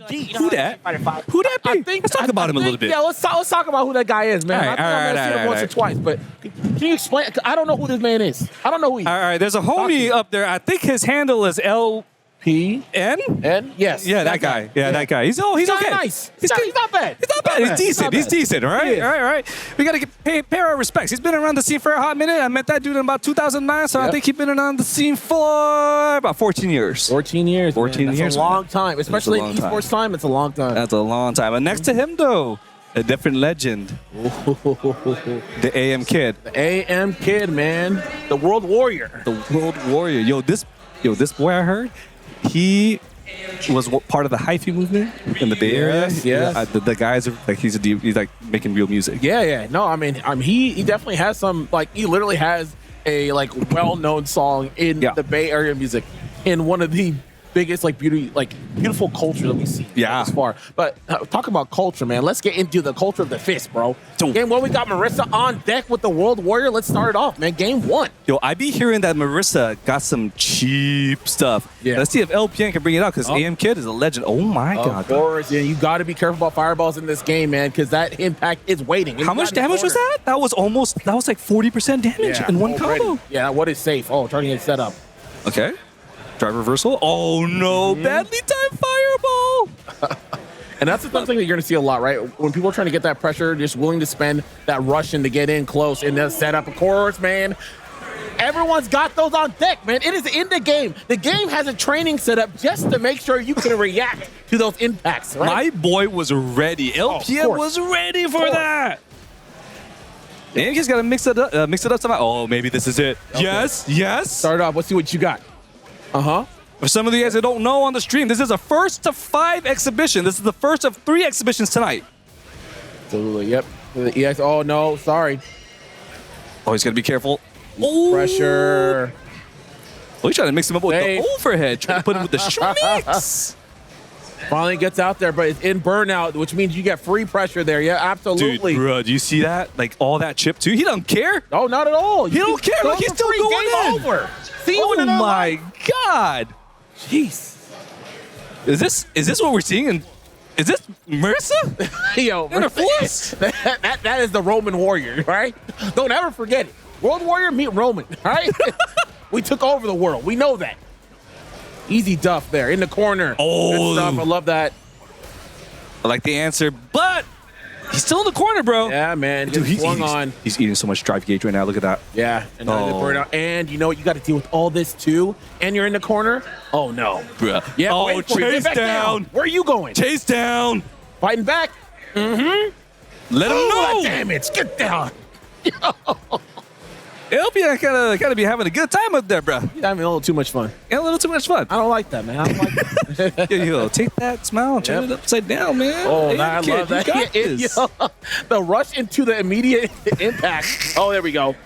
Who that? Who that be? Let's talk about him a little bit. Yeah, let's talk about who that guy is, man. All right, I think I've seen him once or twice, but can you explain? I don't know who this man is. I don't know who he is. All right, there's a homie up there. I think his handle is LPN. Yes. Yeah, that guy. Yeah, that guy. He's okay. Nice. He's not bad. He's not bad. He's decent. He's decent. All right. All right. We got to pay our respects. He's been around the scene for a hot minute. I met that dude in about 2009, so I think he's been around the scene for about 14 years. 14 years. 14 years. That's a long time, especially in esports time. It's a long time. That's a long time. And next to him, though, a different legend. The AMKIDD. The AMKIDD, man. The World Warrior. The World Warrior. Yo, this boy I heard, he was part of the hyphy movement in the Bay Area. Yes. The guys are like he's like making real music. Yeah. No, I mean he definitely has some, like, he literally has a well-known song in the Bay Area music, in one of the biggest beautiful culture that we see thus far. But talk about culture, man. Let's get into the culture of the fist, bro. So, game one, we got Marissa on deck with the World Warrior. Let's start it off, man. Game one. Yo, I be hearing that Marissa got some cheap stuff. Yeah. Let's see if LPN can bring it out, because AMKIDD is a legend. Oh my God. Of course, yeah. You got to be careful about fireballs in this game, man, because that impact is waiting. How much damage was that? That was like 40% damage in one combo. Yeah, what is safe? Oh, trying to get set up. Okay. Drive reversal. Oh no, badly timed fireball. And that's the thing that you're going to see a lot, right? When people are trying to get that pressure, just willing to spend that rush in to get in close and then set up, of course, man. Everyone's got those on deck, man. It is in the game. The game has a training set up just to make sure you can react to those impacts, right? My boy was ready. LPN was ready for that. And he's got to mix it up somehow. Oh, maybe this is it. Okay. Yes. Start off. Let's see what you got. For some of you guys that don't know on the stream, this is a 1st to 5 exhibition. This is the first of 3 exhibitions tonight. Absolutely, yep. Yes. Oh, no, sorry. Oh, he's got to be careful. Pressure. Oh, he's trying to mix him up with the overhead. Trying to put him with the schmicks. Finally gets out there, but it's in burnout, which means you get free pressure there. Yeah, absolutely. Dude, bro, do you see that? Like, all that chip, too? He doesn't care. Oh, not at all. He don't care. Look, he's still going in. Over. See oh, my God. Jeez. Is this what we're seeing? And is this Marissa? Yo, in her force? That is the Roman warrior, right? Don't ever forget it. World Warrior meet Roman, right? We took over the world. We know that. Easy duff there in the corner. Oh, good stuff. I love that. I like the answer, but he's still in the corner, bro. Yeah, man. Dude, he's eating so much drive gauge right now. Look at that. Yeah, and burnout. And you know what? You got to deal with all this too. And you're in the corner. Oh no, bro. Yeah. Oh, chase down. Where are you going? Chase down. Fighting back. Let him know. Damage. Get down. LPN gotta be having a good time up there, bro. He's having a little too much fun. Yeah, a little too much fun. I don't like that, man. I don't like that. Yo, take that smile and turn it upside down, man. Oh, man, I love that. The rush into the immediate impact. Oh, there we go.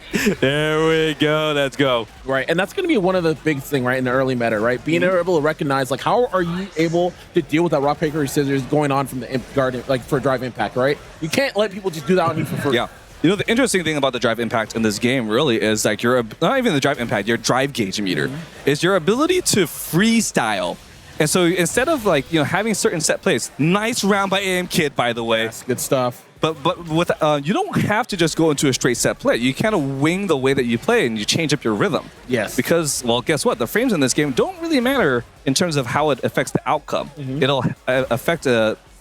There we go. Let's go. Right, and that's going to be one of the big things, right, in the early meta, right? Being able to recognize, like, how are you able to deal with that rock, paper, scissors going on from the guard, like, for drive impact, right? You can't let people just do that on you for free. Yeah. You know, the interesting thing about the drive impact in this game really is like not even the drive impact, your drive gauge meter is your ability to freestyle. And so instead of like, you know, having certain set plays, nice round by AMKIDD, by the way. That's good stuff. But with you don't have to just go into a straight set play. You kind of wing the way that you play and you change up your rhythm. Yes. Because, well, guess what? The frames in this game don't really matter in terms of how it affects the outcome. It'll affect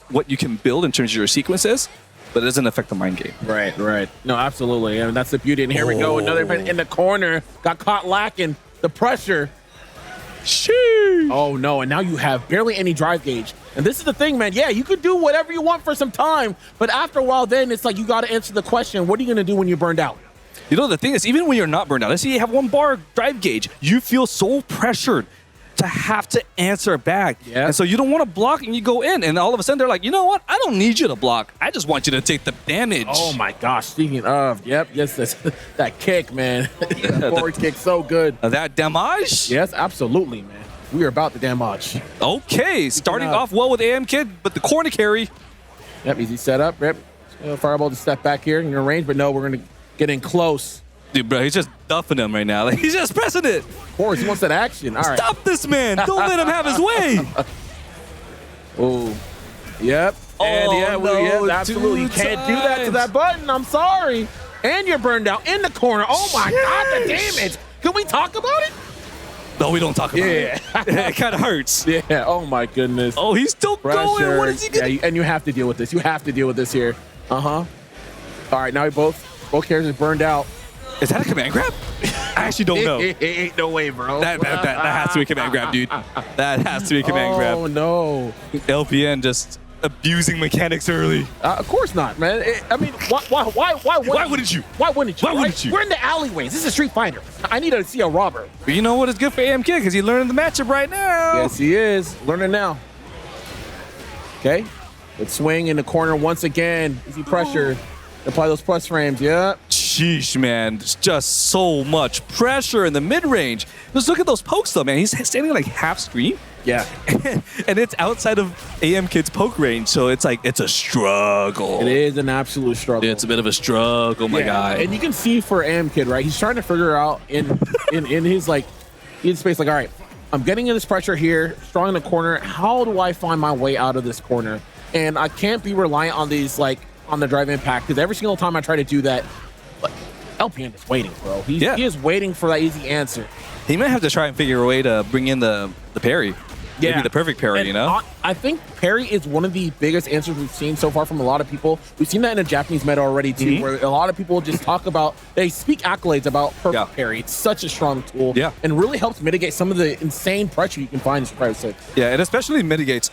what you can build in terms of your sequences, but it doesn't affect the mind game. Right. No, absolutely. And that's the beauty. And here we go. Another man in the corner. Got caught lacking. The pressure. Sheesh. Oh, no. And now you have barely any drive gauge. And this is the thing, man. Yeah, you could do whatever you want for some time. But after a while, then it's like you got to answer the question, what are you going to do when you're burned out? You know, the thing is, even when you're not burned out, let's say you have 1 bar drive gauge, you feel so pressured to have to answer back. Yeah. And so you don't want to block and you go in. And all of a sudden they're like, you know what? I don't need you to block. I just want you to take the damage. Oh my gosh. Speaking of, yes, that kick, man. That forward kick, so good. That damage? Yes, absolutely, man. We are about the damage. Okay, starting off well with AMKIDD, but the corner carry. Yep, easy setup. Yep. Fireball to step back here in your range, but no, we're going to get in close. Dude, bro, he's just duffing him right now. Like, he's just pressing it. Of course, he wants that action. All right. Stop this man. Don't let him have his way. Oh, yep. And no, absolutely. You can't do that to that button. I'm sorry. And you're burned out in the corner. Oh my God, the damage. Can we talk about it? No, we don't talk about it. It kind of hurts. Yeah. Oh my goodness. Oh, he's still going. What is he gonna? Yeah, and you have to deal with this. You have to deal with this here. All right, now both characters burned out. Is that a command grab? I actually don't know. Ain't no way, bro. That has to be a command grab, dude. That has to be a command grab. Oh no. LPN just abusing mechanics early. Of course not, man. I mean, why wouldn't you? Why wouldn't you? Why wouldn't you? We're in the alleyways. This is a Street Fighter. I need to see a robber. But you know what is good for AMKIDD because he's learning the matchup right now. Yes, he is. Learning now. Okay. Let's swing in the corner once again. Easy pressure. Apply those plus frames. Yep. Sheesh, man. It's just so much pressure in the mid-range. Just look at those pokes, though, man. He's standing like half screen. Yeah. And it's outside of AMKIDD's poke range, so it's like, it's a struggle. It is an absolute struggle. It's a bit of a struggle, my guy. And you can see for AMKIDD, right? He's trying to figure out in his like, in space, like, all right, I'm getting in this pressure here, strong in the corner. How do I find my way out of this corner? And I can't be reliant on these, like, on the drive impact, because every single time I try to do that, LPN is waiting, bro. He is waiting for that easy answer. He might have to try and figure a way to bring in the parry. Yeah. Maybe the perfect parry, And you know? I think parry is one of the biggest answers we've seen so far from a lot of people. We've seen that in the Japanese meta already, too, where a lot of people just talk about, they speak accolades about perfect parry. It's such a strong tool. Yeah. And really helps mitigate some of the insane pressure you can find in Street Fighter 6. Yeah, it especially mitigates,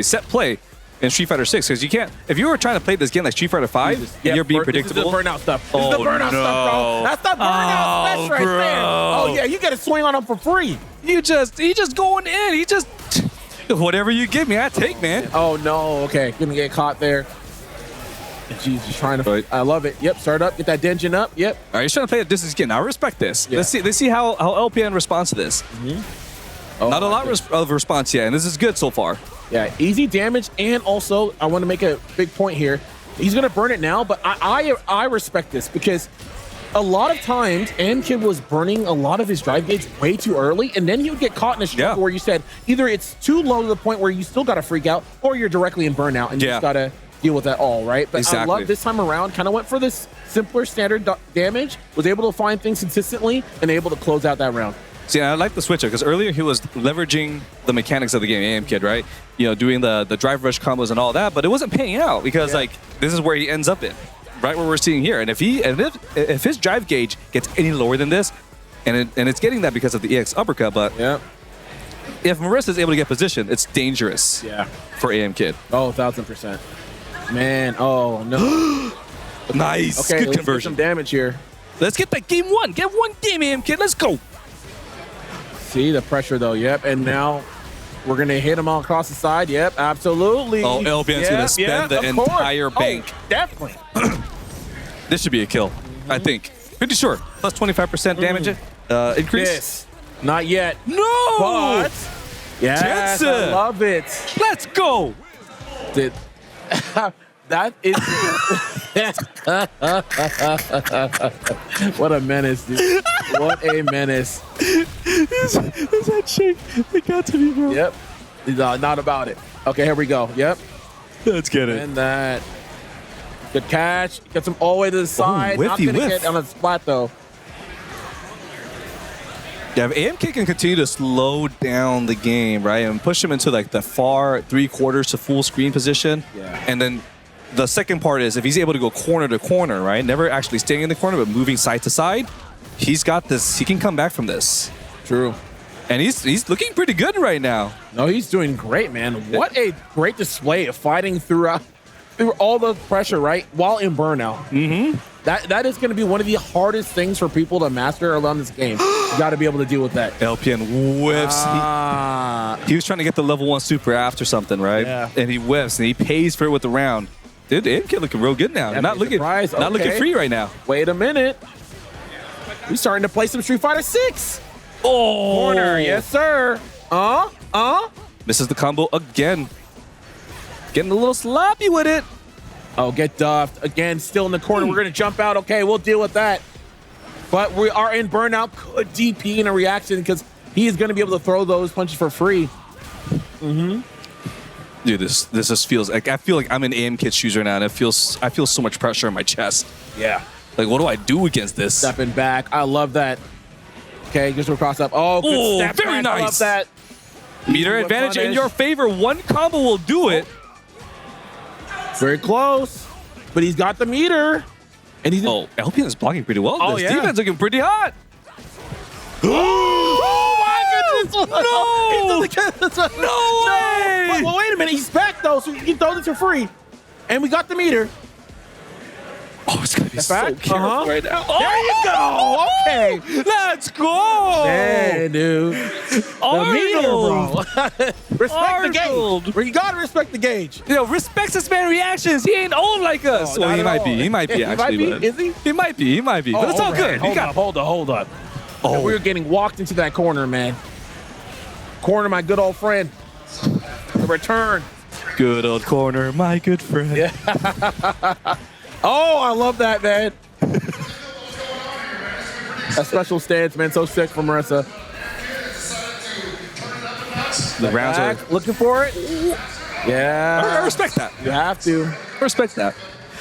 set play in Street Fighter 6, because you can't, if you were trying to play this game like Street Fighter 5, and you're being predictable. This is the burnout stuff. This is the burnout stuff, bro. That's the burnout special right there. Oh, yeah, you got to swing on him for free. He just going in. He just, whatever you give me, I take, man. Oh, no. Okay, gonna get caught there. Jeez, just trying to, I love it. Yep, start up, get that Denjin up. Yep. All right, he's trying to play a distance again. I respect this. Yeah. Let's see how LPN responds to this. Not a lot of response yet, and this is good so far. Yeah, easy damage, and also I want to make a big point here. He's gonna burn it now, but I respect this because a lot of times AMKIDD was burning a lot of his drive gates way too early, and then he would get caught in a struggle where you said either it's too low to the point where you still got to freak out, or you're directly in burnout and you just gotta deal with that all, right? But I love this time around. Kind of went for this simpler standard damage, was able to find things consistently, and able to close out that round. See, I like the switcher because earlier he was leveraging the mechanics of the game, AMKIDD, right? You know, doing the drive rush combos and all that, but it wasn't paying out because like this is where he ends up in, right where we're seeing here. And if his drive gauge gets any lower than this, and it's getting that because of the EX uppercut, but if Marisa's able to get position, it's dangerous. For AMKIDD. Oh, 1000%. Man, oh no. Nice. Okay, good conversion. Some damage here. Let's get that game one. Get one game, AMKIDD. Let's go. See the pressure though, and now we're gonna hit him all across the side, absolutely. Oh, LPN's gonna spend the entire bank. Definitely. This should be a kill, I think. Pretty sure. Plus 25% damage increase. Yes. Not yet. No! But, yes, Jensen. I love it. Let's go! That is... What a menace, dude. What a menace. This head shake. It got to me, bro. Yep. Not about it. Okay, here we go. Yep. Let's get it. And that. Good catch. Gets him all the way to the side. Ooh, not going to get on a spot, though. Yeah, if AMKIDD can continue to slow down the game, right, and push him into like the far 3/4 to full screen position, and then the second part is if he's able to go corner to corner, right, never actually staying in the corner but moving side to side, he's got this. He can come back from this. True. And he's looking pretty good right now. No, he's doing great, man. What a great display of fighting through all the pressure, right, while in burnout. That is going to be one of the hardest things for people to master around this game. You got to be able to deal with that. LPN whiffs. He was trying to get the level 1 super after something, right? Yeah. And he whiffs, and he pays for it with the round. Dude, AMKIDD looking real good now. Not looking free right now. Wait a minute. He's starting to play some Street Fighter 6. Oh! Corner, yes, sir. Misses the combo again. Getting a little sloppy with it. Oh, get duffed. Again, still in the corner. We're going to jump out. Okay, we'll deal with that. But we are in burnout. Good DP in a reaction because he is going to be able to throw those punches for free. Dude, this just feels like I feel like I'm in AMKIDD shoes right now, and I feel so much pressure in my chest. Yeah. Like, what do I do against this? Stepping back. I love that. Okay, just across up. Oh, good step very back. nice. I love that. Meter advantage in your favor. One combo will do it. Very close, but he's got the meter. And he's LPN is blocking pretty well. Oh, This yeah. defense looking pretty hot. Oh my goodness! No! No way! Well, wait a minute. He's back though, so he throws it for free, and we got the meter. Oh, it's gonna be so back? careful right now. There you go. Okay, Let's go! hey, dude. The meter, bro. Respect the gauge. Bro, you gotta respect the gauge. Yo, respects this man reactions. He ain't old like us. No, Well, not he at might all. be. He might be He actually. might be? But Is he? He might be. He might be. But it's all good. Hold up. Oh. We were getting walked into that corner, man. Corner, my good old friend. The return. Good old corner, my good friend. Yeah. Oh, I love that, man. A special stance, man. So sick for Marissa. The rounds are. Looking for it. Yeah. I respect that. You have to. I respect that.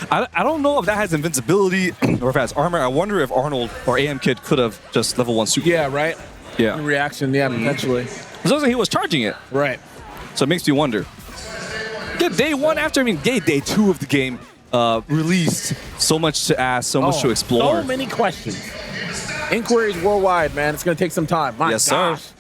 I don't know if that has invincibility or if it has armor. I wonder if Arnold or AMKIDD could have just level 1 super. Yeah, right? Yeah. In reaction, yeah, potentially. It looks like he was charging it. Right. So it makes me wonder. Yeah, day 1 after, day 2 of the game released. So much to ask, so much to explore. So many questions. Inquiries worldwide, man. It's going to take some time. My Yes, gosh. sir.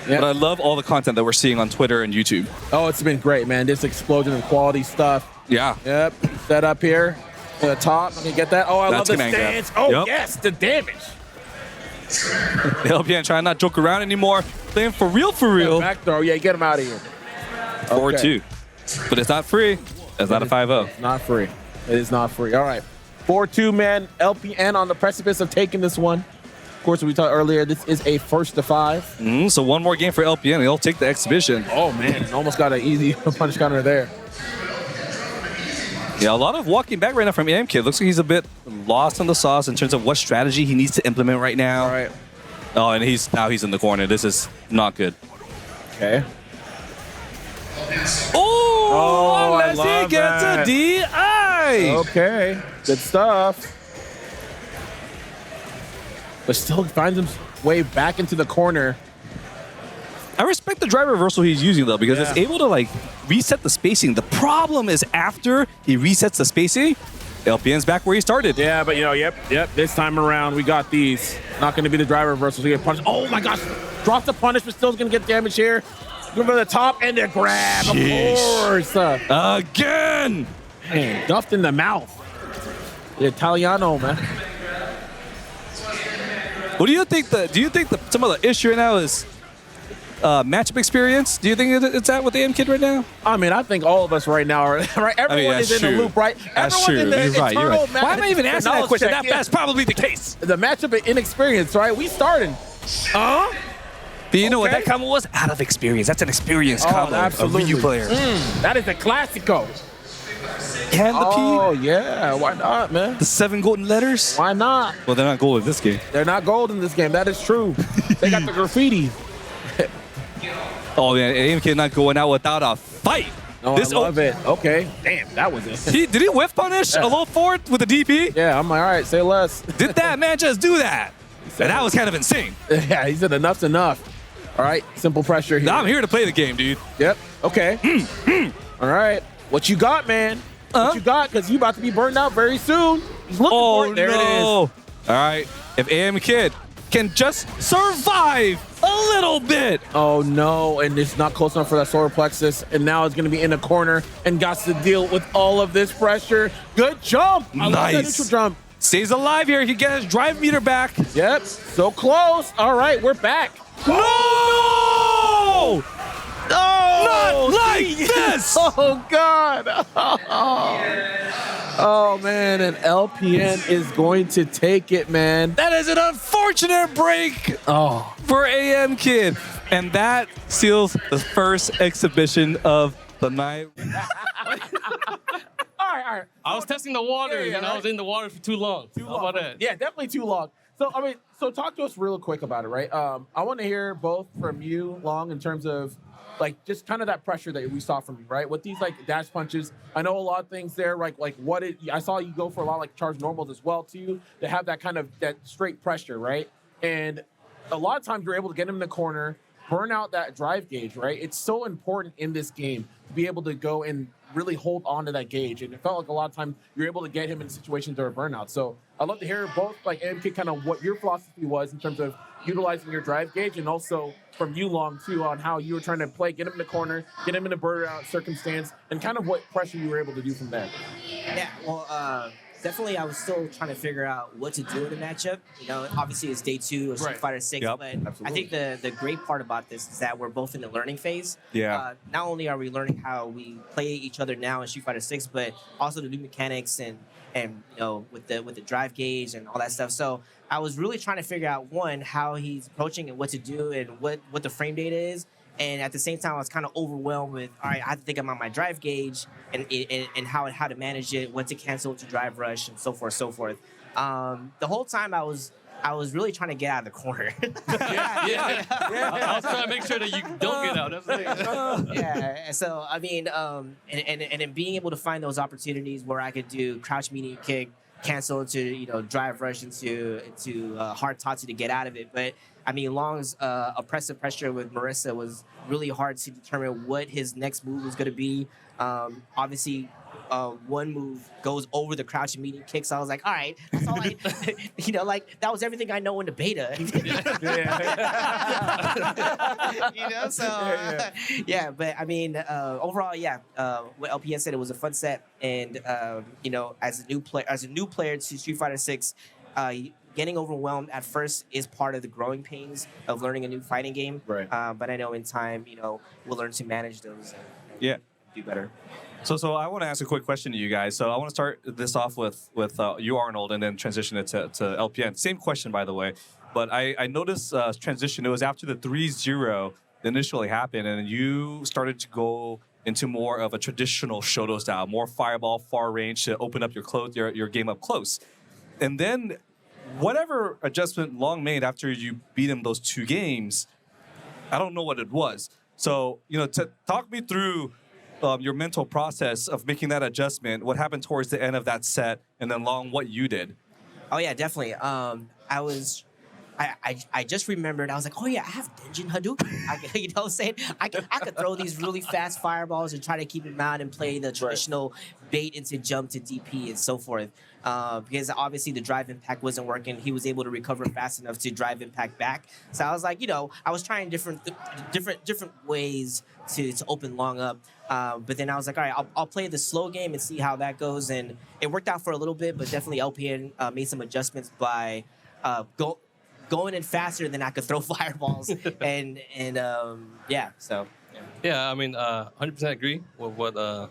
Yep. But I love all the content that we're seeing on Twitter and YouTube. Oh, it's been great, man. This explosion of quality stuff. Yeah. Yep. Set up here to the top. Let me get that. Oh, I love That's the command grab. stance. Oh, Yep. yes, the damage. The LPN trying not joke around anymore. Playing for real. Back throw. Yeah, get him out of here. 4-2. But it's not free. It's not a 5-0. It's not free. It is not free. All right. 4-2, man. LPN on the precipice of taking this one. Of course, we talked earlier, this is a 1st to 5. So one more game for LPN, and they'll take the exhibition. Oh, man. Almost got an easy punch counter there. Yeah, a lot of walking back right now from AMKIDD. Looks like he's a bit lost in the sauce in terms of what strategy he needs to implement right now. All right. Oh, and now he's in the corner. This is not good. Okay. Oh, I unless love he gets that. a DI. Okay. Good stuff. But still finds his way back into the corner. I respect the drive reversal he's using, though, because Yeah. it's able to, like, reset the spacing. The problem is after he resets the spacing, LPN's back where he started. Yeah, but, yep. This time around, we got these. Not going to be the driver reversals. We get punished. Oh, my gosh. Drops the punish, but still going to get damage here. Go for the top and the grab, Sheesh. of course. Again! Man, duffed in the mouth. The Italiano, man. What do you think? Some of the issue right now is matchup experience? Do you think it's at with the AMKIDD right now? I mean, I think all of us right now are right. Everyone is in the loop, right? That's Everyone's true. in the You're right. eternal Why am I even asking that knowledge question? check. That's probably the case. The matchup of inexperience, right? We starting. But you know what Okay. that combo was? Out of experience. That's an experience combo. absolutely. A Ryu player. That is a classico. Can the Oh, P? yeah. Why not, man? The 7 golden letters? Why not? Well, they're not gold in this game. They're not gold in this game. That is true. They got the graffiti. Oh, yeah. AMKIDD not going out without a fight. Oh, I love it. Okay. Damn, that was it. Did he whiff punish a low forward with a DP? Yeah, I'm like, all right, say less. Did that man just do that? And that was kind of insane. Yeah, he said enough's enough. All right, simple pressure here. Now I'm here to play the game, dude. Yep. Okay. All right. What you got, man? What you got? Because you about to be burned out very soon. He's looking for it. There it is. All right. If AMKIDD can just survive a little bit. Oh, no. And it's not close enough for that solar plexus. And now it's going to be in a corner and got to deal with all of this pressure. Good jump. I love that neutral jump. Stays alive here. He can get his drive meter back. Yep. So close. All right. We're back. No! Oh, Not like geez. this! Oh, God. Oh, man. And LPN is going to take it, man. That is an unfortunate break for AMKIDD. And that seals the first exhibition of the night. All right. I was testing the water, and I was in the water for too long. How about that? Yeah, definitely too long. So, I mean, talk to us real quick about it, right? I want to hear both from you, Long, in terms of, like, just kind of that pressure that we saw from you, right? With these, like, dash punches, I know a lot of things there, like I saw you go for a lot of, like, charge normals as well, too, to have that kind of, that straight pressure, right? And a lot of times you're able to get him in the corner, burn out that drive gauge, right? It's so important in this game to be able to go and really hold on to that gauge. And it felt like a lot of times you're able to get him in situations that are burnout. So I'd love to hear both, like, AMKIDD, kind of what your philosophy was in terms of utilizing your drive gauge, and also from you, Long, too, on how you were trying to play, get him in the corner, get him in a burnout circumstance, and kind of what pressure you were able to do from there. Yeah, well, definitely I was still trying to figure out what to do in the matchup. You know, obviously it's day 2 of Street Fighter 6, but Absolutely. I think the great part about this is that we're both in the learning phase. Yeah. Not only are we learning how we play each other now in Street Fighter 6, but also the new mechanics and you know, with the drive gauge and all that stuff. So I was really trying to figure out, one, how he's approaching and what to do and what the frame data is. And at the same time, I was kind of overwhelmed with, all right, I have to think about my drive gauge and how to manage it, what to cancel, what to drive rush, and so forth, so forth. The whole time I was really trying to get out of the corner. I was trying to make sure that you don't get out. That's the thing. Yeah. So I mean, and being able to find those opportunities where I could do crouch medium kick, cancel into, you know, drive rush into hard Tatsu to get out of it. But I mean, Long's oppressive pressure with Marissa was really hard to determine what his next move was going to be. Obviously, one move goes over the crouch and medium kick, so I was like, all right, that's all I, you know, like, that was everything I know in the beta. You know, so, yeah, but I mean, overall, what LPN said, it was a fun set, and, you know, as a new player to Street Fighter 6, getting overwhelmed at first is part of the growing pains of learning a new fighting game. Right. But I know in time, you know, we'll learn to manage those and do better. So I want to ask a quick question to you guys. So I want to start this off with you, Arnold, and then transition it to LPN. Same question, by the way. But I noticed transition. It was after the 3-0 initially happened, and you started to go into more of a traditional Shoto style, more fireball, far range to open up your game up close. And then whatever adjustment Long made after you beat him those 2 games, I don't know what it was. So, you know, to talk me through your mental process of making that adjustment, what happened towards the end of that set, and then Long, what you did. Oh yeah, definitely. I just remembered, I was like, oh yeah, I have Denjin Hadouken. You know what I'm saying? I could throw these really fast fireballs and try to keep him out and play the traditional bait into jump to DP and so forth. Because obviously the drive impact wasn't working. He was able to recover fast enough to drive impact back. So I was like, you know, I was trying different ways to open Long up. But then I was like, all right, I'll play the slow game and see how that goes. And it worked out for a little bit, but definitely LPN made some adjustments by going in faster than I could throw fireballs, and yeah. So yeah, I mean, 100% agree with what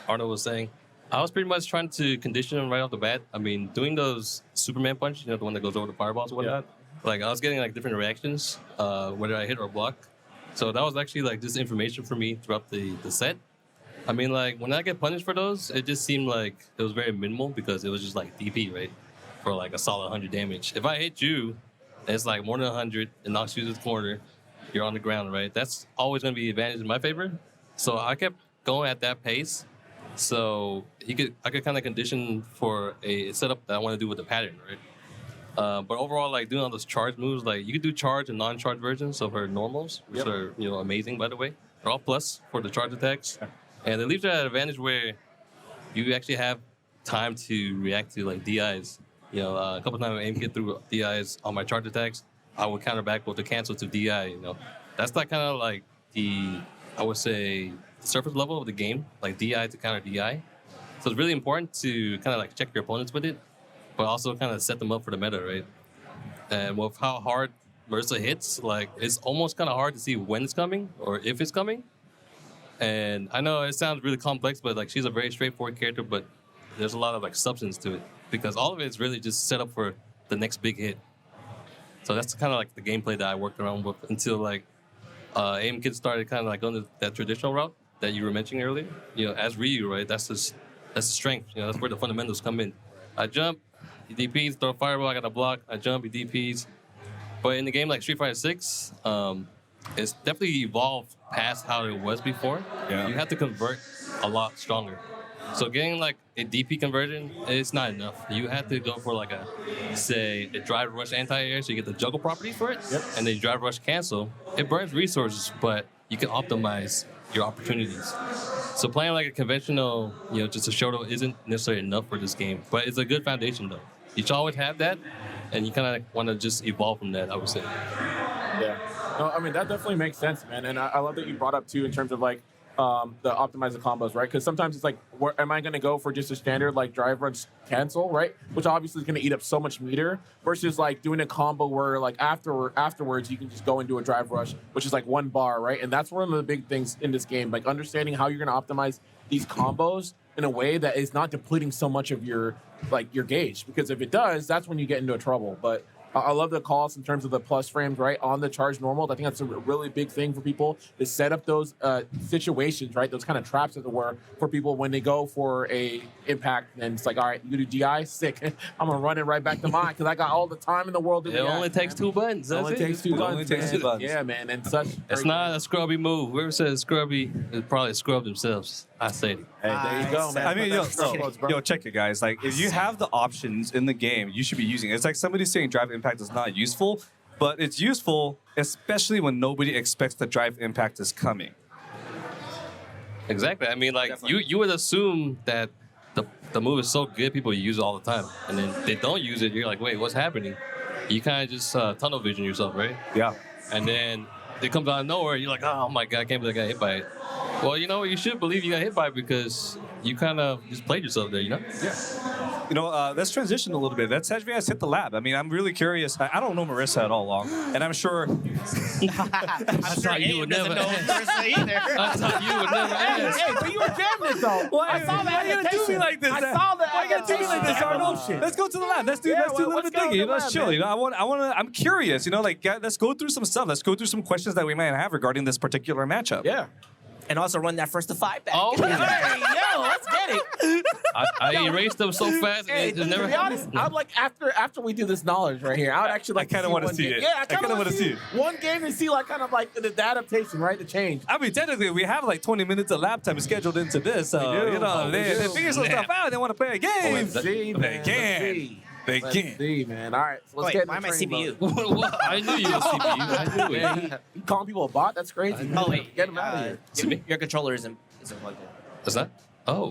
Arnold was saying. I was pretty much trying to condition him right off the bat. I mean, doing those Superman punch, you know, the one that goes over the fireballs and whatnot. Like, I was getting like different reactions, whether I hit or block. So that was actually like just information for me throughout the set. I mean, like, when I get punished for those, it just seemed like it was very minimal because it was just like DP, right? For like a solid 100 damage. If I hit you, it's like more than 100, it knocks you to the corner, you're on the ground, right? That's always going to be an advantage in my favor. So I kept going at that pace. So I could kind of condition for a setup that I want to do with the pattern, right? But overall, like, doing all those charge moves, like, you could do charge and non-charge versions of her normals, which are, you know, amazing, by the way. They're all plus for the charge attacks. And it leaves you at an advantage where you actually have time to react to, like, DIs. You know, a couple times AMKIDD threw DIs on my charge attacks. I would counter back with the cancel to DI, you know. That's like kind of like I would say, the surface level of the game, like DI to counter DI. So it's really important to kind of like check your opponents with it, but also kind of set them up for the meta, right? And with how hard Marissa hits, like, it's almost kind of hard to see when it's coming or if it's coming. And I know it sounds really complex, but like, she's a very straightforward character, but there's a lot of like substance to it because all of it is really just set up for the next big hit. So that's kind of like the gameplay that I worked around with until like AMKIDD started kind of like going that traditional route that you were mentioning earlier. You know, as Ryu, right? That's that's the strength. You know, that's where the fundamentals come in. I jump, he DPs, throw a fireball, I got a block. I jump, he DPs. But in the game like Street Fighter 6, it's definitely evolved past how it was before. Yeah. You have to convert a lot stronger. So getting like a DP conversion, it's not enough. You have to go for like a drive rush anti-air, so you get the juggle property for it, and then drive rush cancel. It burns resources, but you can optimize your opportunities. So playing like a conventional, just a Shoto isn't necessarily enough for this game, but it's a good foundation though. You should always have that, and you kind of want to just evolve from that, I would say. Yeah. No, I mean, that definitely makes sense, man. And I love that you brought up, too, in terms of, like, the optimize the combos, right? Because sometimes it's like, am I going to go for just a standard, like, drive rush cancel, right? Which obviously is going to eat up so much meter versus, like, doing a combo where, like, afterwards you can just go and do a drive rush, which is, like, 1 bar, right? And that's one of the big things in this game, like, understanding how you're going to optimize these combos in a way that is not depleting so much of your gauge. Because if it does, that's when you get into trouble. But I love the calls in terms of the plus frames, right, on the charge normal. I think that's a really big thing for people to set up those situations, right, those kind of traps, as it were, for people when they go for a impact. And it's like, all right, you do DI, sick. I'm going to run it right back to mine because I got all the time in the world to It only takes 2 buttons. It only takes 2 buttons. Yeah, man. And such. It's not a scrubby move. Whoever says scrubby is probably scrubbed themselves. I say it. Hey, there you go, man. I mean, check it, guys. Like, if you have the options in the game, you should be using it. It's like somebody saying drive impact is not useful, but it's useful, especially when nobody expects the drive impact is coming. Exactly. I mean, like, you would assume that the move is so good, people use it all the time. And then they don't use it, you're like, wait, what's happening? You kind of just tunnel vision yourself, right? Yeah. And then it comes out of nowhere, you're like, oh my God, I can't believe I got hit by it. Well, you should believe you got hit by it because you kind of just played yourself there, Yeah. Let's transition a little bit. Let's have you guys hit the lab. I mean, I'm really curious. I don't know Marissa at all long, and I'm sure. I thought you would never ask. I thought you would never ask. Hey, but you were jamming it, though. Why you gonna do me like this? I saw that. Why you gonna do me like this, Arnold? Let's go to the lab. Let's do a little bit digging. Let's chill. I'm curious. Let's go through some stuff. Let's go through some questions that we might have regarding this particular matchup. Yeah. And also run that 1st to 5 back. Oh, hey, yo, let's get it. I erased them so fast. Hey, to be honest, I'm like, after we do this knowledge right here, I would actually like I kind of want to see it. Yeah, I kind of want to see it. One game and see like the adaptation, right? The change. I mean, technically, we have like 20 minutes of lap time scheduled into this. So, they figure some stuff out. They want to play a game. Let's see, man. They can. See, man. All right, so let's get why am I CPU? I knew you were CPU. I knew it. You calling people a bot? That's crazy. Oh, wait. Get him out of here. Your controller isn't plugged in. What's that? Oh.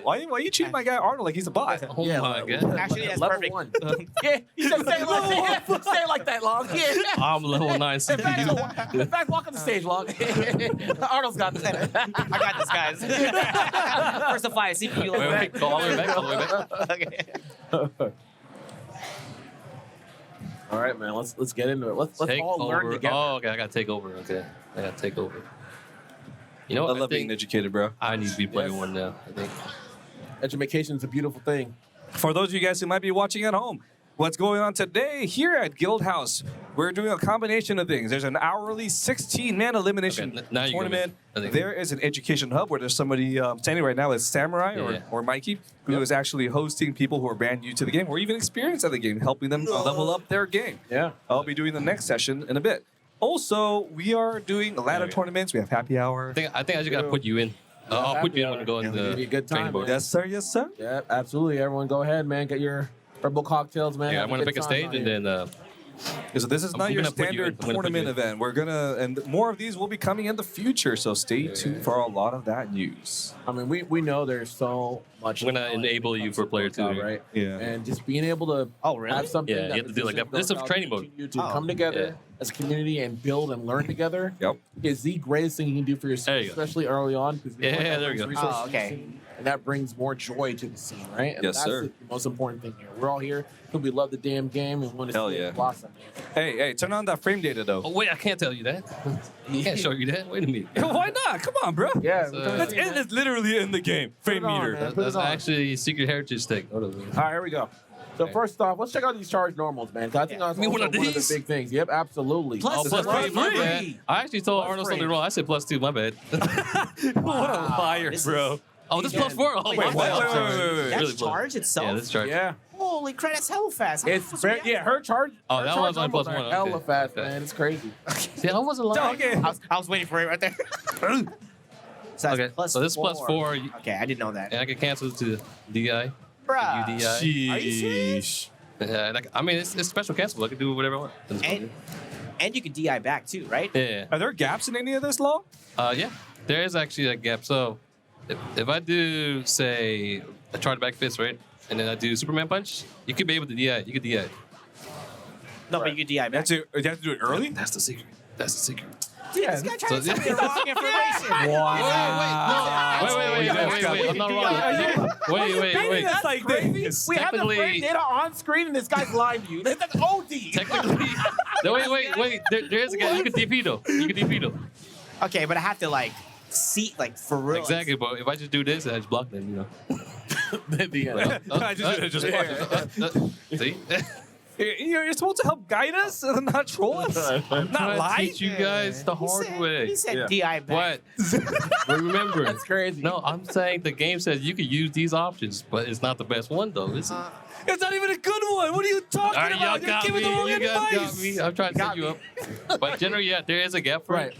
Why you treating my guy Arnold like he's a bot? Oh my God. Actually, that's level perfect. 1. Yeah, you said stay like that, Log. Yeah. I'm level 9 CPU. In fact, walk on the stage, Log. Arnold's got this. I got this, guys. 1st to 5 CPU. Wait, all the way back. Okay. All right, man. Let's get into it. Let's all learn together. Oh, okay. I got to take over. Okay. I got to take over. You know what? I love being educated, bro. I need to be playing one now, I think. Education is a beautiful thing. For those of you guys who might be watching at home, what's going on today here at Guildhouse? We're doing a combination of things. There's an hourly 16-man elimination tournament. There is an education hub where there's somebody standing right now. It's Samurai or Mikey, who is actually hosting people who are brand new to the game or even experienced at the game, helping them level up their game. Yeah. I'll be doing the next session in a bit. Also, we are doing ladder tournaments. We have happy hour. I think I just got to put you in. I'll put you in when we go in the be a good time, board. Yes, sir. Yes, sir. Yeah, absolutely. Everyone go ahead, man. Get your Red Bull cocktails, man. Yeah, I'm going to pick a stage and then... So this is not your standard tournament event. We're and more of these will be coming in the future. So stay tuned for a lot of that news. I mean, we know there's so much. I'm gonna enable you for player 2, right? Yeah. And just being able to have something. Yeah, you have to do like that. This is training mode. You to come together as a community and build and learn together. Yep. Is the greatest thing you can do for yourself, especially early on. Yeah, there you go. Oh, okay. And that brings more joy to the scene, right? And yes, that's sir. The most important thing here. We're all here because we love the damn game and want to see it blossom. Hey, turn on that frame data, though. Oh, wait, I can't tell you that. I can't show you that. Wait a minute. Why not? Come on, bro. Yeah. It's literally in the game. Frame meter. That's actually Secret Heritage Tech. All right, here we go. So first off, let's check out these charge normals, man. I think that's one of the big things. Yep, absolutely. Plus 3, my bad. I actually told Arnold something wrong. I said +2, my bad. What a liar, bro. Oh, this plus 4. Oh, Wait, my wait, bad. wait. That's Really close. charge itself? Yeah, this charge. Yeah. Holy crap, that's hella fast. It's very, yeah, her charge. Oh, her that charge one's on plus numbers are 1, Hella okay. fast, Okay. man. It's crazy. See, I wasn't lying. Okay. I was waiting for it right there. So that's Okay, so this is plus 4. Okay, I didn't know that. And I can cancel to DI. Bruh. UDI. Are you serious? Yeah, like, I mean, it's special cancel. I can do whatever I want. And you can DI back too, right? Yeah. Are there gaps in any of this law? Yeah, there is actually a gap. So if I do, say, a charge back fist, right? And then I do Superman punch, you could be able to DI. You could DI. No, but you can DI back. You have to do it early? That's the secret. That's the secret. Dude, this guy trying to So- tell me the wrong information. Wait, I'm not wrong. Wait. That's like this. We have the Technically- frame data on screen, and this guy's lying to you. That's OD. Technically, no, wait. There is a gap. You can DP though. Okay, but I have to like see, like for real. Exactly, but if I just do this, I just block them, you know. I just See? You're supposed to help guide us and not troll us. I'm Not trying to lie. teach you guys the hard way. He said Yeah. DI back. But remember, That's crazy. no, I'm saying the game says you can use these options, but it's not the best one though, is it? It's not even a good one. What are you talking All right, y'all about? You're got me. giving the wrong You guys got advice. me. I'm trying to set you up. But generally, yeah, there is a gap for it.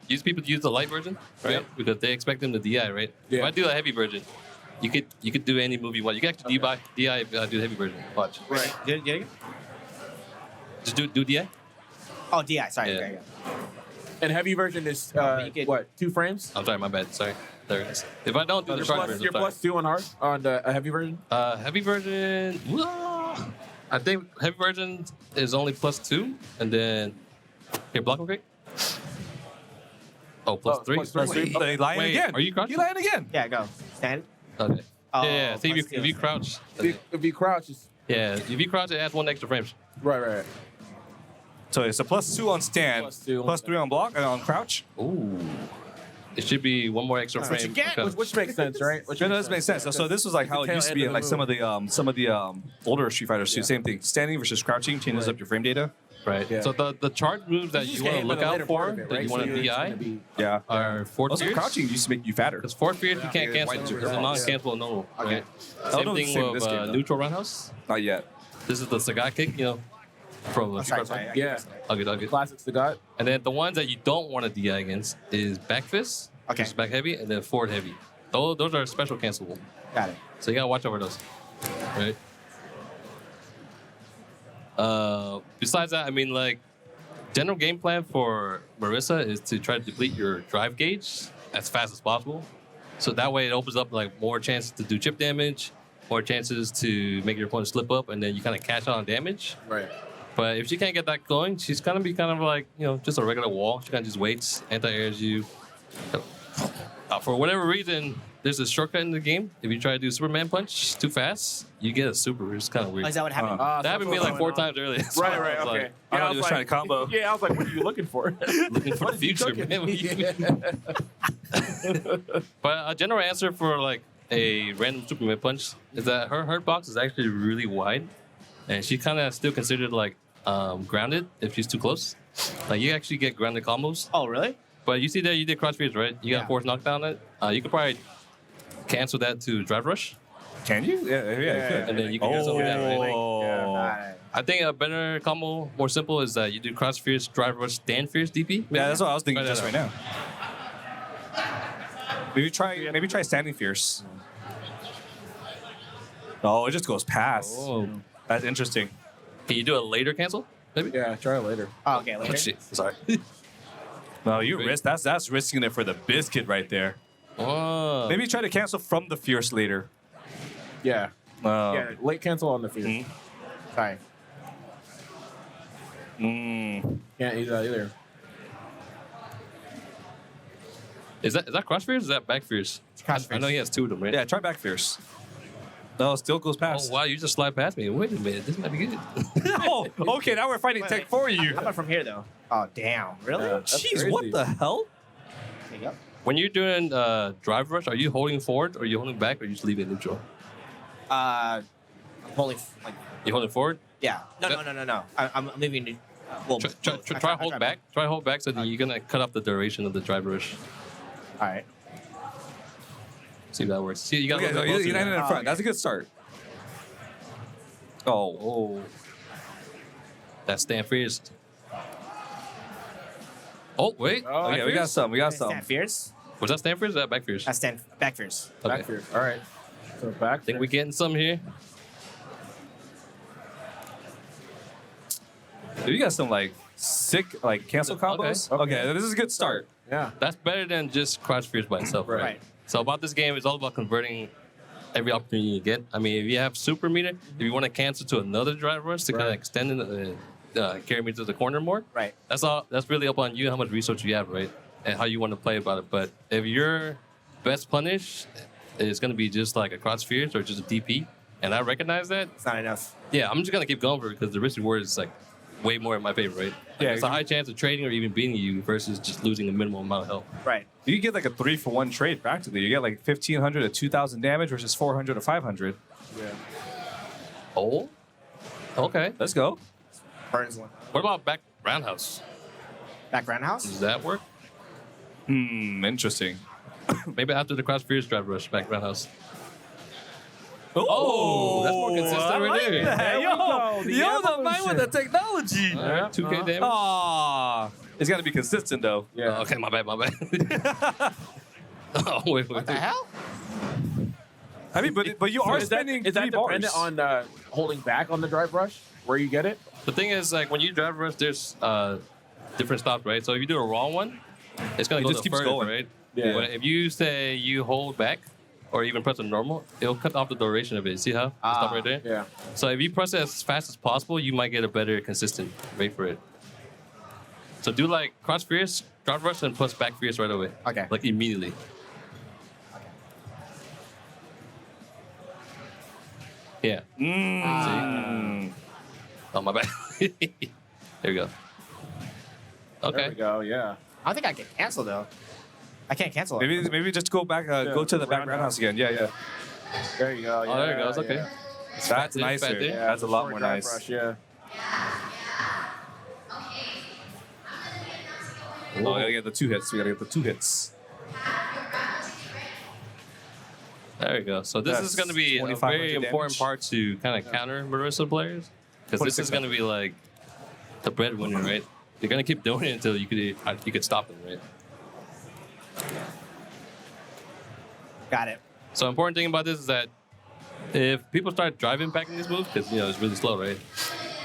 Use people to use the light version, right? Yeah. Because they expect them to DI, right? Yeah. If I do a heavy version, you could do any move you want. You can actually DI if I do the heavy version. Watch. Right. Just do DI. Oh, DI. Sorry. Yeah. Okay, And heavy version is but you could- what? 2 frames. I'm sorry, my bad. Sorry. There it is. If I don't do the You're charge plus, version, you're plus 2 on hard on the heavy version. heavy version. I think heavy version is only plus 2, and then here block him quick. Oh, plus 3. plus three. They lying Wait, again. are you crouching? You lying again. Yeah, go. Stand. Okay. Oh, Yeah. See, plus if you two. crouch. If you crouch, it's Yeah, if you crouch, it adds 1 extra frames. right. So it's a +2 on stand, Plus 2 on +3 on block, and on crouch. Ooh. It should be 1 more extra what you frame. get. because- Which makes sense, right? Which That does make sense. So this was like how it tail used to end be of in the like some of the older Street Fighters too. Same thing. Standing versus crouching changes up your frame data. Right. Yeah. So the charge moves that You you just want get to look him in a out later for, part of it, that right? you want So to it's DI, gonna be- Yeah. are 4 Also, tiers. crouching used to make you fatter. Because 4 fears you can't Yeah, cancel. yeah, It's yeah. a non-cancelable normal. Okay. Right? I Same don't know thing the same in with this game, though. neutral roundhouse. Not yet. This is the Sagai kick, from the Sorry, Street Fighter. sorry. Yeah. I'll get. Classics to God. And then the ones that you don't want to DI against is back fist, Okay. which is back heavy, and then forward heavy. Those are special cancelable. Got it. So you gotta watch over those, right? Besides that, I mean, like, general game plan for Marissa is to try to deplete your drive gauge as fast as possible. So that way it opens up like more chances to do chip damage, more chances to make your opponent slip up, and then you kind of cash out on damage. Right. But if she can't get that going, she's gonna be kind of like, just a regular wall. She kind of just waits, anti-airs you. For whatever reason, there's a shortcut in the game. If you try to do Superman punch too fast, you get a super. It's kind of weird. Oh, is that what happened? That happened to me like 4 times earlier. So Right, I right, was okay. like, I Yeah, thought was he was trying to combo. Yeah, I was like, what are you looking for? looking for the future, man. But a general answer for like a random Superman punch is that her hurt box is actually really wide, and she kind of still considered like grounded if she's too close. Like you actually get grounded combos. Oh, really? But you see that you did cross fears, right? You got Yeah. force knockdown it. You could probably cancel that to drive rush, Can you? Yeah, you could. and then you can get something that right. Alright. I think a better combo, more simple, is that you do cross fierce, drive rush, stand fierce DP. Yeah, that's what I was thinking Try just that right out. now. Maybe try standing fierce. Oh, it just goes past. Oh. That's interesting. Can you do a later cancel? Maybe. Yeah, try it later. Oh, okay, Oh, later. shit. Sorry. No, you Great. risk that's risking it for the biscuit right there. Oh. Maybe try to cancel from the fierce later. Yeah. Uh, Yeah, late cancel on the field. Mhm. Sorry. Can't use that either. Is that cross fierce or is that back fierce? cross I know he fierce. has 2 of them, right? Yeah, try back fierce. No, still goes Oh, past. wow. You just slide past me. Wait a minute. This might be good. Oh, okay, now we're fighting tech for you. How about from here, though? Oh, damn. Really? Yeah. That's Jeez, what crazy. the hell? There you go. When you're doing drive rush, are you holding forward or are you holding back or you just leave it neutral? I'm holding, like, You holding forward? yeah. No. I'm leaving it. Well, Try hold back. Try hold back so that you're going to cut off the duration of the drive rush. All right. See if that works. See, you got Okay, so you landed in front. That's a good start. Oh. That's stand fierce. Oh, wait. Okay, we got some. Stand fierce. Was that stand fierce or that back fierce? That's stand back fierce. Okay. Back fierce. All right. So back. I think we're getting some here. Dude, you got some like sick like cancel combos. Okay, this is a good start. Yeah. That's better than just crouch fierce by itself, right? Right. So about this game, it's all about converting every opportunity you get. I mean, if you have super meter, if you want to cancel to another drive rush to kind of extend it, carry me to the corner more, Right. That's all. That's really up on you how much resource you have, right, and how you want to play about it. But if your best punish is going to be just like a cross fierce or just a DP, and I recognize that, It's not enough. yeah, I'm just gonna keep going for it because the risk reward is like way more in my favor, right? Yeah, It's a high chance of trading or even beating you versus just losing a minimal amount of health. Right. You get like a 3-for-1 trade practically. You get like 1,500 to 2,000 damage versus 400 to 500. Yeah. Oh, okay. Let's go. Burns one. What about back roundhouse? Back roundhouse. Does that work? Interesting. Maybe after the cross fierce drive rush, back roundhouse. Oh, that's more consistent right there. that. The man with the technology. All right, 2K damage. Aw. It's got to be consistent though. Yeah. Okay, my bad. Oh, wait. What the hell? I mean, but you are spending Is that 3 bars. dependent on holding back on the drive rush where you get it? The thing is, like, when you drive rush, there's different stops, right? So if you do a wrong one, it's going It to go just the keeps furthest, going. right? Yeah. But if you say you hold back or even press a normal, it'll cut off the duration of it. See how? The stop right there? Yeah. So if you press it as fast as possible, you might get a better consistent rate for it. So do like cross fierce, drive rush, and plus back fierce right away. Okay. Like immediately. Yeah. See? Oh, my bad. There we go. Okay. There we go. Yeah. I don't think I can cancel though. I can't cancel it. Maybe just go back, go to the back roundhouse again. Yeah. There you go. Yeah, Oh, there it goes. Okay. yeah. That's It's nicer. bad there. Yeah, That's a lot short more drive nice. rush, yeah. Oh, we gotta get the 2 hits. We gotta get the 2 hits. There we go. So this That's is going to be a 2,500 very important damage. part to kind of counter Marissa players. Because this is going to be like the breadwinner, right? You're going to keep doing it until you could stop them, right? Got it. So important thing about this is that if people start driving back in these moves, because it's really slow, right?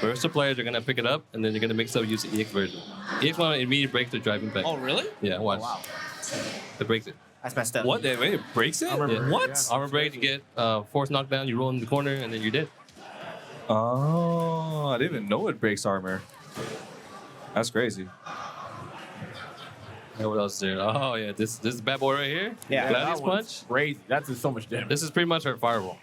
Marissa players are going to pick it up, and then they're going to mix up use the EX version. EX one immediately breaks the driving back. Oh really? Yeah, watch. Wow. It breaks it. That's messed up. What? Wait, it breaks it? Armor break, What? yeah. Armor break, you get force knockdown, you roll in the corner, and then you're dead. Oh, I didn't even know it breaks armor. That's crazy. And what else is there? Oh yeah, this bad boy right here. Yeah. Gladius That one's punch. crazy. That's so much damage. This is pretty much her fireball.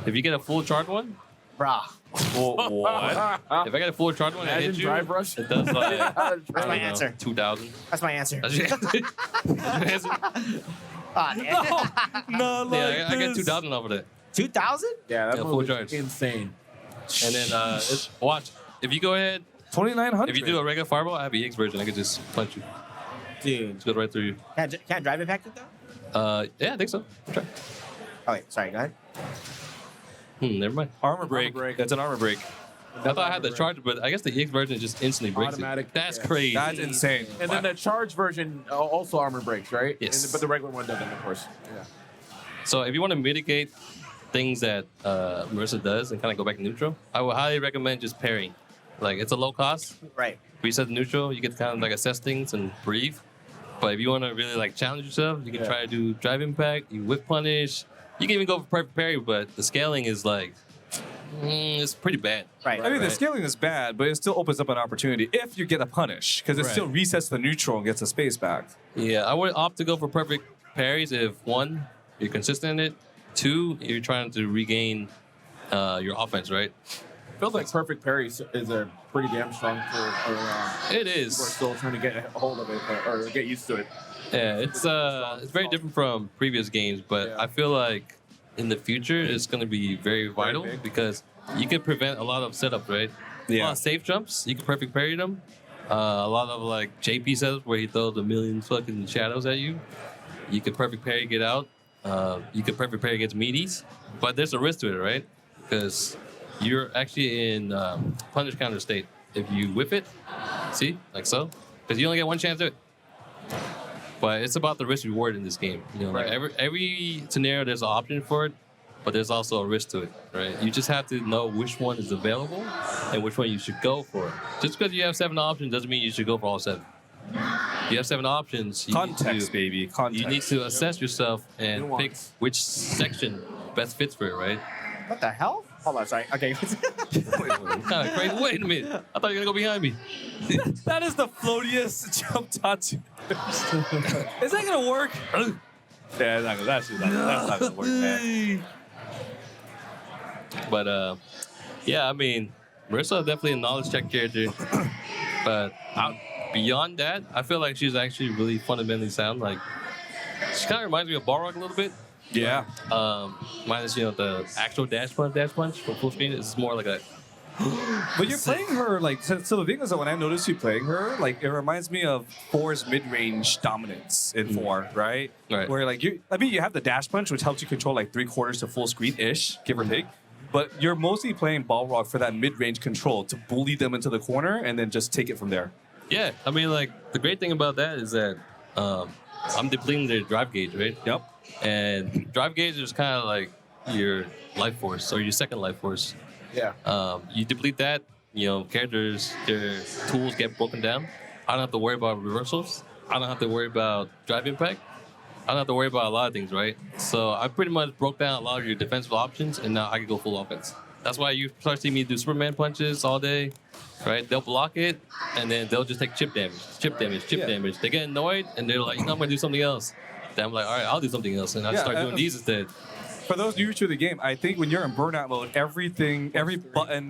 If you get a full charge one, Brah. What? if I get a full charge one, and I hit Imagine you, drive rush. it does like That's my I don't know, answer. 2,000. That's my answer. That's your answer? Ah, damn. No, like Yeah, I get this. 2,000 off of that. 2,000? Yeah, that Yeah, move full is charge. insane. And then watch. If you go ahead, 2,900. if you do a regular fireball, I have the EX version. I could just punch you. Dude. Just go right through you. Can I drive impact it though? Yeah, I think so. Try. Oh wait, sorry, go ahead. Never mind. armor break. break. That's an armor break. I thought I had the charge, but I guess the EX version just instantly breaks Automatic, it. That's yeah. crazy. That's insane. And then the charge version also armor breaks, right? Yes. But the regular one doesn't, of course. Yeah. So if you want to mitigate things that Marissa does and kind of go back to neutral, I would highly recommend just parrying. Like, it's a low cost. Right. Reset to neutral, you get to kind of like assess things and breathe. But if you want to really like challenge yourself, you can try to do drive impact, you whip punish. You can even go for perfect parry, but the scaling is like, it's pretty bad. Right. I mean, the Right. scaling is bad, but it still opens up an opportunity if you get a punish, because it Right. still resets the neutral and gets the space back. Yeah, I would opt to go for perfect parries if one, you're consistent in it, two, you're trying to regain your offense, right? Feels like perfect parry is a pretty damn strong tool. It We're is. still trying to get a hold of it or get used to it. Yeah, it's very different from previous games, but Yeah. I feel like in the future it's going to be very vital big. because you can prevent a lot of setups, right? A lot of safe jumps, you can perfect parry them. A lot of like JP setups where he throws a million fucking shadows at you. You can perfect parry, get out. you can perfect pair against meaties, but there's a risk to it, right? Because you're actually in punish counter state. If you whip it, see, like so, because you only get one chance to do it. But it's about the risk reward in this game. You know, like every scenario, there's an option for it, but there's also a risk to it, right? You just have to know which one is available and which one you should go for. Just because you have 7 options doesn't mean you should go for all 7. You have 7 options. Context, baby. Context. You need to assess yourself and pick which section best fits for it, right? What the hell? Hold on, sorry. Okay. Kind of crazy. Wait a minute. I thought you were gonna go behind me. That is the floatiest jump tatsu. Is that gonna work? Yeah, that's not gonna work, man. But yeah, I mean, Marissa is definitely a knowledge check character. But beyond that, I feel like she's actually really fundamentally sound. Like, she kind of reminds me of Balrog a little bit. Yeah. Minus, the actual dash punch from full screen is more like a. But you're playing her like so the thing is that when I notice you playing her, like it reminds me of 4's mid-range dominance in 4, right? Right. Where like you have the dash punch, which helps you control like 3/4 to full screen-ish, give or take. But you're mostly playing Balrog for that mid-range control to bully them into the corner and then just take it from there. Yeah, I mean, like the great thing about that is that I'm depleting their drive gauge, right? Yep. And drive gauge is kind of like your life force or your second life force. Yeah. You deplete that, characters, their tools get broken down. I don't have to worry about reversals. I don't have to worry about drive impact. I don't have to worry about a lot of things, right? So I pretty much broke down a lot of your defensive options, and now I can go full offense. That's why you start seeing me do Superman punches all day, right? They'll block it, and then they'll just take chip damage. They get annoyed, and they're like, I'm going to do something else. Then I'm like, all right, I'll do something else, and I start doing these instead. For those new to the game, I think when you're in burnout mode, every button,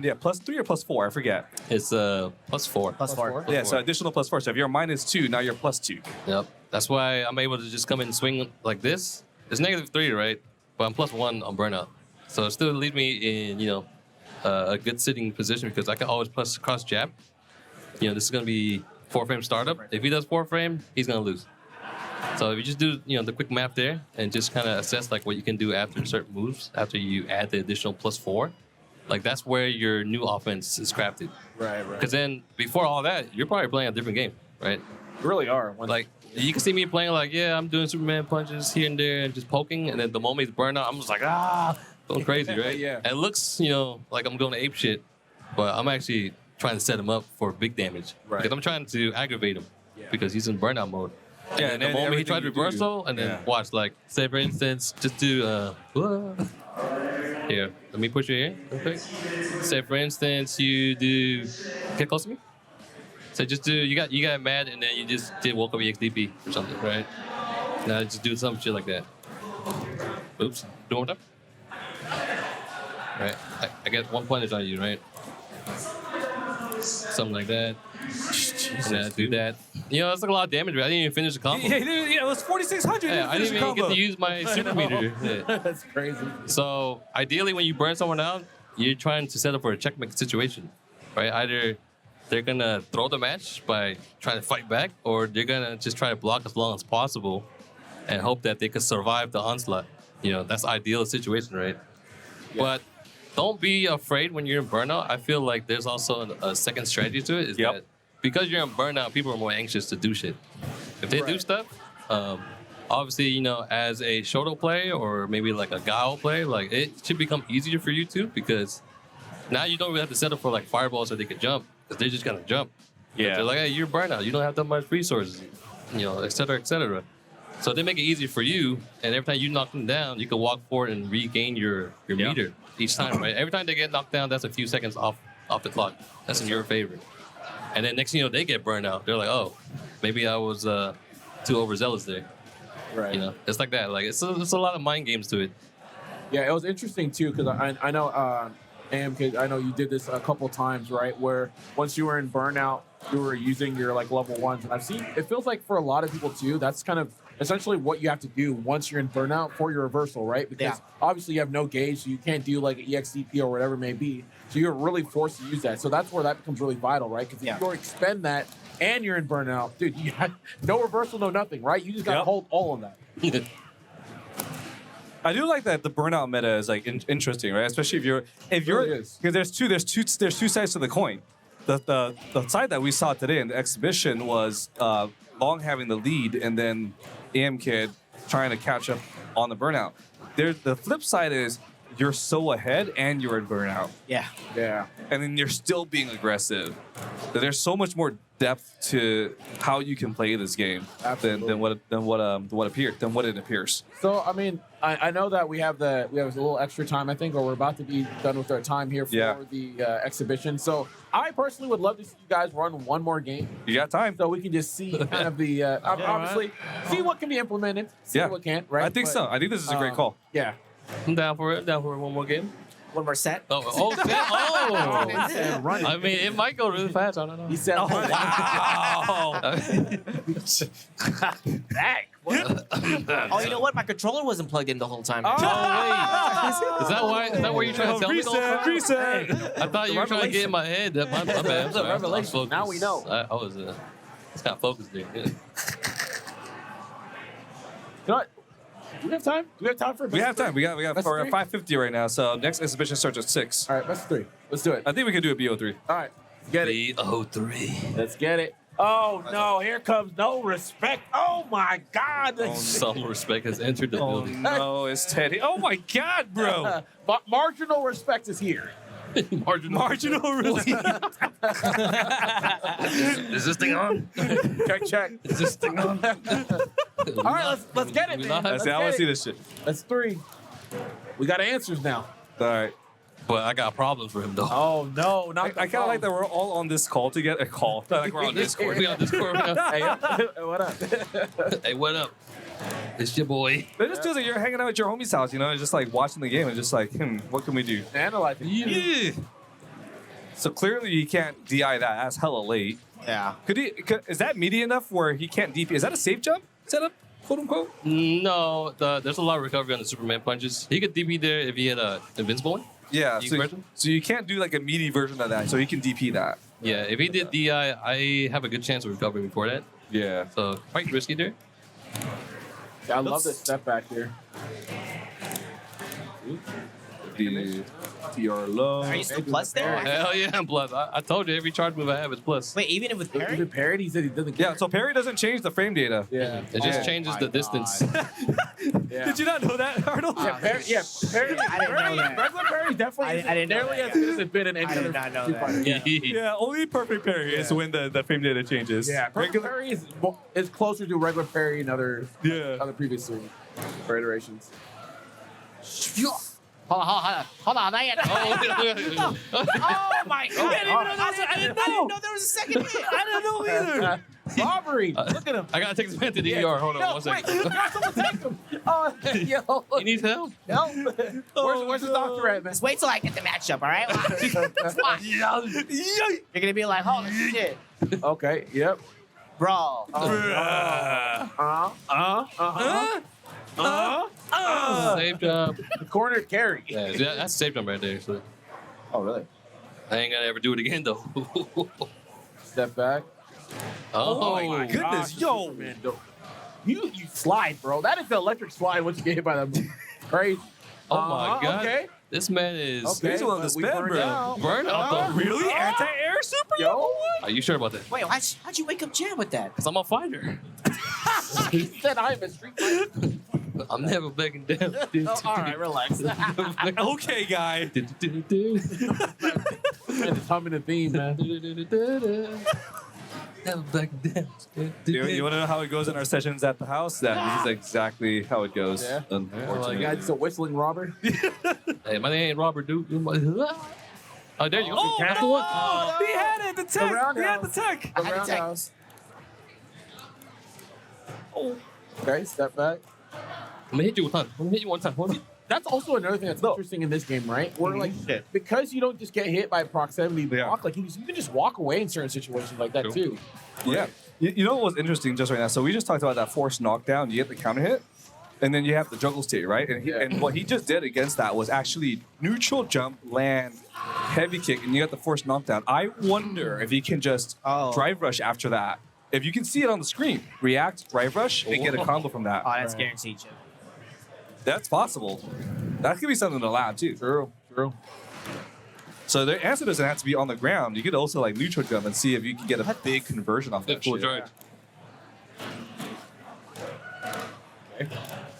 +3 or +4, I forget. It's +4. +4. Yeah, so additional +4. So if you're -2, now you're +2. Yep. That's why I'm able to just come in and swing like this. It's -3, right? But I'm +1 on burnout. So it still leaves me in, a good sitting position because I can always plus cross jab. This is going to be 4-frame startup. If he does 4-frame, he's going to lose. So if you just do, the quick map there and just kind of assess like what you can do after certain moves, after you add the additional +4, like that's where your new offense is crafted. Right. Because then before all that, you're probably playing a different game, right? You really are. Like you can see me playing like, I'm doing Superman punches here and there and just poking, and then the moment he's burned out, I'm just like, going crazy, right? Yeah. And it looks, like I'm going to ape shit, but I'm actually trying to set him up for big damage. Right. Because I'm trying to aggravate him because he's in burnout mode. Yeah, and the moment he tried reversal, and then watch, like, say for instance, just do here. Let me push you here, real quick. Say for instance, you do get close to me. So just do you got mad, and then you just did woke up EXDP or something, right? Now just do some shit like that. Oops, do one more time. Right, I get 1 punish on you, right? Something like that. And then I do that. That's like a lot of damage. I didn't even finish the combo. Yeah, it was 4,600. Yeah, I didn't even get to use my super meter. Yeah. That's crazy. So ideally, when you burn someone out, you're trying to set up for a checkmate situation, right? Either they're gonna throw the match by trying to fight back, or they're gonna just try to block as long as possible and hope that they could survive the onslaught. That's ideal situation, right? Yeah. But don't be afraid when you're in burnout. I feel like there's also a second strategy to it. Is that because you're in burnout, people are more anxious to do shit. If they do stuff, obviously, as a Shoto player or maybe like a Gao player, like it should become easier for you too, because now you don't really have to settle for like fireballs so they can jump, because they're just gonna jump. Yeah. They're like, hey, you're burnout. You don't have that much resources, et cetera, et cetera. So they make it easier for you, and every time you knock them down, you can walk forward and regain your meter each time, right? Every time they get knocked down, that's a few seconds off the clock. That's in your favor. And then next thing you know, they get burned out. They're like, oh, maybe I was too overzealous there. Right. It's like that. Like it's a lot of mind games to it. Yeah, it was interesting too, because I know AMKIDD, I know you did this a couple times, right? Where once you were in burnout, you were using your like level 1s, and I've seen it feels like for a lot of people too, that's kind of essentially what you have to do once you're in burnout for your reversal, right? Because obviously you have no gauge, so you can't do like an EXDP or whatever it may be. So you're really forced to use that. So that's where that becomes really vital, right? Because if you expend that and you're in burnout, dude, you got no reversal, no nothing, right? You just got to hold all of that. I do like that the burnout meta is like interesting, right? Especially if you're because there's two sides to the coin. The side that we saw today in the exhibition was Long having the lead, and then AMKIDD trying to catch up on the burnout. There's the flip side is you're so ahead and you're in burnout. Yeah. Yeah. And then you're still being aggressive. There's so much more depth to how you can play this game than what it appears. So I mean, I know that we have a little extra time, I think, or we're about to be done with our time here for the exhibition. So I personally would love to see you guys run one more game. You got time, so we can just see kind of the obviously see what can be implemented, see what can't. Right? I think so. I think this is a great call. Yeah. I'm down for it. Down for one more game. One more set. Oh. I mean, it might go really fast. I don't know. He said, "Oh wow!" Dang. Oh, you know what? My controller wasn't plugged in the whole time. Oh, wait. Is that why? Is that what you're trying to tell me? Reset. I thought you were trying to get in my head. My bad. It's a revelation. Now we know. I was it's got focused there. Yeah. You know what? Do we have time? Do we have time for? We have time. We got Best for three? 5:50 right now. So next exhibition starts at 6. All right, best of 3. Let's do it. I think we can do a BO3. All right, let's get it. BO3. Let's get it. Oh no! Here comes no respect. Oh my God! Some respect has entered the Oh building. no, it's Teddy. Oh my God, bro. Marginal respect is here. Marginal respect. Is this thing on? Check. Is this thing on? All right, let's get it, man. I want to see this shit. That's 3. We got answers now. All right. But I got problems for him though. Oh no! Not I kind of like that we're all on this call together. Like we're on Discord. We on Discord. Hey, what up? Hey, what up? It's your boy. It just feels like you're hanging out at your homie's house, you know, and just like watching the game and just like, what can we do? Analyzing. Yeah. So clearly he can't DI that. That's hella late. Yeah. Is that meaty enough where he can't DP? Is that a safe jump setup, quote unquote? No, there's a lot of recovery on the Superman punches. He could DP there if he had a invincible one. Yeah. version? So you can't do like a meaty version of that. So he can DP that. Yeah, if he did DI, I have a good chance of recovering before that. Yeah. So quite risky there. I love this step back here. The TR low. Are you still plus there? Hell yeah, I'm plus. I told you every charge move I have is plus. Wait, even if with parry? Even parody, he said he doesn't care. Yeah. So parry doesn't change the frame data. Yeah. It just Oh changes my the distance. Yeah. Did you not know that, Arnold? Yeah, parody. I didn't know that. Regular parody definitely I didn't know nearly that. as good as it's been in any I did other not know Street that. Fighter. Yeah. Yeah. Only perfect parry is when the frame data changes. Yeah, regular parry is closer to regular parry in other previous iterations. Hold on, not yet. Oh my God! I didn't know there was a second hit. I didn't know either. Robbery! Look at him. I gotta take this man to the ER. Hold on No, one wait, second. someone take him. Oh, yo. He needs help. Help. Where's the doctor at, man? Just wait till I get the matchup, all right? Watch. You're gonna be like, holy shit, Okay, yep. bro. Safe jump. The corner carry. Yeah, that's a safe jump right there. So Oh, really? I ain't gonna ever do it again though. Step back. Oh, my goodness, Gosh, yo. Superman, you slide, bro. That is the electric slide once you get hit by that move. Crazy. Oh my God. Okay. This man is Okay. He's willing to but we spend, burned bro. out. burnt out though. Really? Anti-air super? Yo. Are you sure about that? Wait, how'd you wake up Jam with that? Cause I'm a fighter. He said I'm a street fighter. I'm never backing down. Oh, all right, relax. Man, Okay, guy. just humming the theme, man. Never backing down. You want to know how it goes in our sessions at the house? That is exactly how it goes. Yeah. Unfortunately. You guys, a whistling robber. Hey, my name ain't Robert, dude. Oh, there you go. Oh, Cancel no. it. He had it. The tech. He had the tech. The I had to take- roundhouse. Okay, step back. I'm gonna hit you one time. I'm gonna hit you one time. That's also another thing that's interesting in this game, right? Where like because you don't just get hit by proximity block, like you can just walk away in certain situations like that too. Yeah. You know what was interesting just right now? So we just talked about that forced knockdown. You get the counter hit, and then you have the juggle state, right? And and what he just did against that was actually neutral jump, land, heavy kick, and you got the forced knockdown. I wonder if he can just drive rush after that. If you can see it on the screen, react, drive rush, and get a combo from that. Oh, that's guaranteed, Jim. That's possible. That could be something in the lab too. True. So the answer doesn't have to be on the ground. You could also like neutral jump and see if you can get a big conversion off that Full shit. charge. Okay.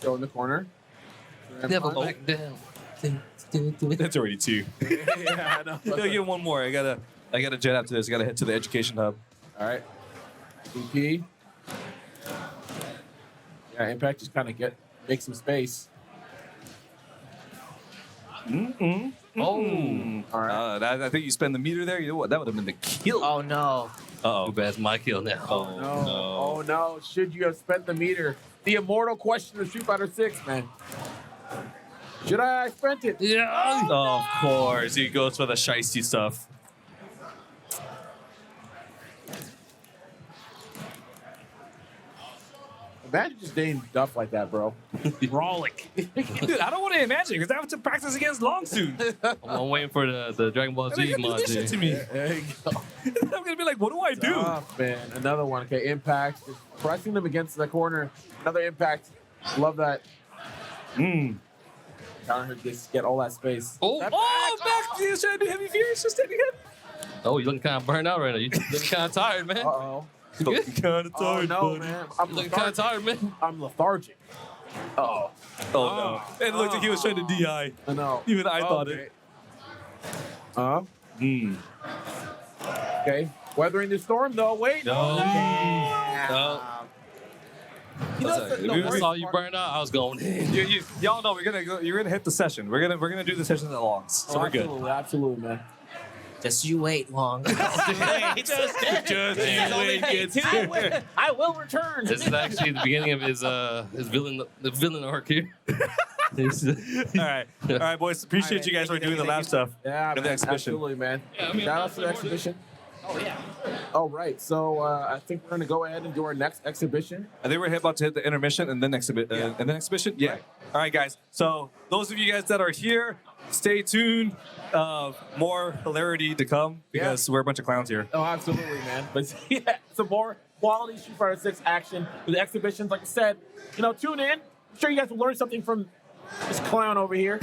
Go in the corner. Never back down. That's already 2. Yeah, I know. Gotta get one more. I gotta jet after this. I gotta head to the education hub. All right. BP. Yeah, Impact just kind of make some space. Oh, All right. I think you spend the meter there. You know what? That would have been the kill. Oh no. Too bad it's my kill now. Oh no! Should you have spent the meter? The immortal question of Street Fighter 6, man. Should I have spent it? Yeah. Oh, of course. He goes for the shiesty stuff. Imagine just dating Duff like that, bro. Frolic. Dude, I don't want to imagine because I have to practice against Long soon. I'm waiting for the Dragon Ball They're Z gonna do mod. this shit to me. There you go. I'm gonna be like, what do I do? Duff, man. Another one. Okay, Impact. Just pressing them against the corner. Another Impact. Love that. Counter just get all that space. Oh, Back to you trying to do heavy fears, just taking him. oh, you looking kind of burned out right now. You looking kind of tired, man. Uh-oh. You good? Kind of Oh, tired, no, buddy. man. You looking kind of tired, man. I'm lethargic. Uh-oh. Oh no! It looked like he was trying to DI. I know. Even I thought it. Okay. Weathering the storm, though. Wait. No. You know, That's the all right. I worst saw you part- burned out. I was going in. Y'all know we're gonna go. You're gonna hit the session. We're gonna do the session at longs, so we're good. Absolutely, absolutely, man. Just you wait long. Just I will return. This is actually the beginning of his villain arc here. all right, boys. Appreciate you guys for doing the lab stuff. Yeah, And the man, exhibition. absolutely, man. Yeah, I mean, Shout out to the exhibition. Oh yeah. All right, so I think we're gonna go ahead and do our next exhibition. I think we're about to hit the intermission and then exhibition. Yeah. All right, guys. So those of you guys that are here, stay tuned. More hilarity to come because we're a bunch of clowns here. Oh, absolutely, man. But yeah, some more quality Street Fighter 6 action with the exhibitions. Like I said, tune in. I'm sure you guys will learn something from this clown over here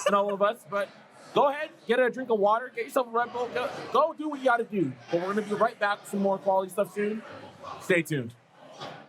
and all of us. But go ahead, get a drink of water, get yourself a Red Bull. Go do what you got to do. But we're going to be right back with some more quality stuff soon. Stay tuned.